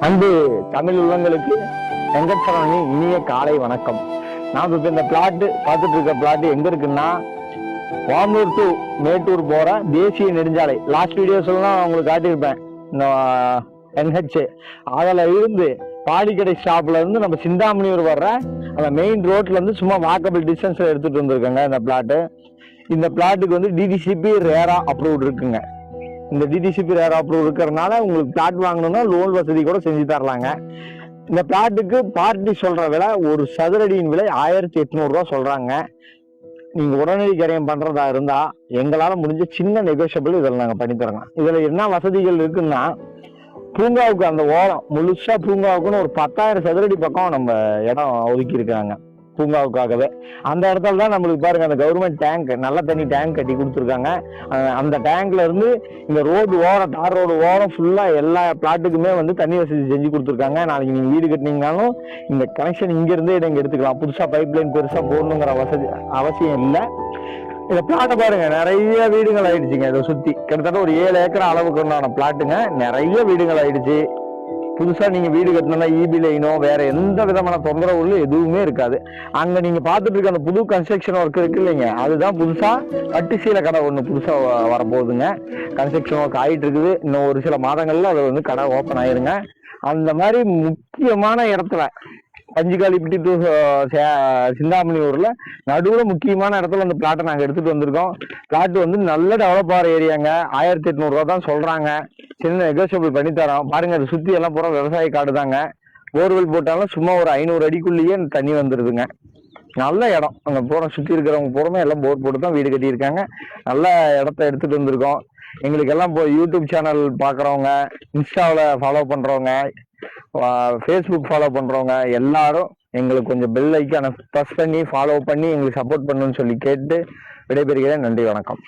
அன்பு தமிழ் உள்ளங்களுக்கு வெங்கட்சரவணி இனிய காலை வணக்கம். நாம் இப்ப இந்த பிளாட் பார்த்துட்டு இருக்க பிளாட் எங்க இருக்குன்னா, வாமூர் டு மேட்டூர் போற தேசிய நெடுஞ்சாலை. லாஸ்ட் வீடியோஸ்லாம் உங்களுக்கு காட்டியிருப்பேன். இந்த NH அதில் இருந்து பாடிக்கடை ஸ்டாப்ல இருந்து நம்ம சிந்தாமணியூர் வர்ற அந்த மெயின் ரோட்ல இருந்து சும்மா வாக்கபிள் டிஸ்டன்ஸ்ல எடுத்துட்டு வந்திருக்காங்க இந்த பிளாட்டு. இந்த பிளாட்டுக்கு வந்து டிடிசிபி ரேரா அப்ரூவ்ட் இருக்குங்க. இந்த டிடிசிபி ரேரா அப்ரூவ் இருக்கிறதுனால உங்களுக்கு பிளாட் வாங்கணும்னா லோன் வசதி கூட செஞ்சு தரலாங்க. இந்த பிளாட்டுக்கு பார்ட்டி சொல்ற விலை ஒரு சதுரடியின் விலை 1800 ரூபா சொல்றாங்க. நீங்க உடனடி கரையம் பண்றதா இருந்தா எங்களால முடிஞ்ச சின்ன நெகோஷியபிள் இதில் நாங்க பண்ணி தரோங்க. இதுல என்ன வசதிகள் இருக்குன்னா, பூங்காவுக்கு அந்த ஓரம் முழுசா பூங்காவுக்குன்னு ஒரு 10,000 சதுரடி பக்கம் நம்ம இடம் ஒதுக்கி இருக்காங்க பூங்காவுக்காகவே. அந்த இடத்துல தான் நம்மளுக்கு பாருங்க அந்த கவர்மெண்ட் டேங்க், நல்ல தண்ணி டேங்க் கட்டி கொடுத்துருக்காங்க. அந்த டேங்க்ல இருந்து இந்த ரோடு ஓரம், தார் ரோடு ஓரம் ஃபுல்லா எல்லா பிளாட்டுக்குமே வந்து தண்ணி வசதி செஞ்சு கொடுத்துருக்காங்க. நாளைக்கு நீங்க வீடு கட்டினீங்கனாலும் இந்த கனெக்ஷன் இங்க இருந்தே நீங்க எடுத்துக்கலாம். புதுசா பைப் லைன் பெருசா போடணுங்கிற அவசியம் இல்லை. இந்த பிளாட்டை பாருங்க, நிறைய வீடுகள் ஆயிடுச்சுங்க. இதை சுத்தி கிட்டத்தட்ட ஒரு 7 ஏக்கர் அளவுக்கு உண்டான பிளாட்டுங்க. நிறைய வீடுகள் ஆயிடுச்சு. புதுசா நீங்க வீடு கட்டணும்னா இபி லைனோ வேற எந்த விதமான தொந்தரவுகளும் எதுவுமே இருக்காது. அங்க நீங்க பாத்துட்டு இருக்க அந்த புது கன்ஸ்ட்ரக்ஷன் ஒர்க் இருக்கு இல்லைங்க, அதுதான் புதுசா பட்டுசீல கடை ஒண்ணு புதுசா வரப்போகுதுங்க. கன்ஸ்ட்ரக்ஷன் ஒர்க் ஆயிட்டு இருக்குது. இன்னும் ஒரு சில மாதங்கள்ல அது வந்து கடை ஓப்பன் ஆயிருங்க. அந்த மாதிரி முக்கியமான இடத்துல பஞ்சுகாலிப்பட்டி டு சிந்தாமணியூர்ல நடுவுல முக்கியமான இடத்துல அந்த பிளாட்டை நாங்க எடுத்துட்டு வந்திருக்கோம். பிளாட் வந்து நல்ல டெவலப் ஆகிற ஏரியாங்க. 1800 ரூபா தான் சொல்றாங்க. சின்ன நெகோசியபிள் பண்ணி தரோம். பாருங்க, அது சுத்தி எல்லாம் பூரா விவசாய காடு தாங்க. போர்வெல் போட்டாலும் சும்மா ஒரு 500 அடிக்குள்ளேயே தண்ணி வந்துருதுங்க. நல்ல இடம். அங்க பூரா சுத்தி இருக்கிறவங்க பூரமே எல்லாம் போர் போட்டு தான் வீடு கட்டியிருக்காங்க. நல்ல இடத்த எடுத்துட்டு வந்திருக்கோம். எங்களுக்கு எல்லாம் இப்போ யூடியூப் சேனல் பாக்குறவங்க, இன்ஸ்டாவில் ஃபாலோ பண்றவங்க, ஃபேஸ்புக் ஃபாலோ பண்றவங்க எல்லாரும் எங்களுக்கு கொஞ்சம் பெல் ஐக்கான ப்ரெஸ் பண்ணி ஃபாலோ பண்ணி எங்களுக்கு சப்போர்ட் பண்ணணும்னு சொல்லி கேட்டு விடைபெறுகிறேன். நன்றி, வணக்கம்.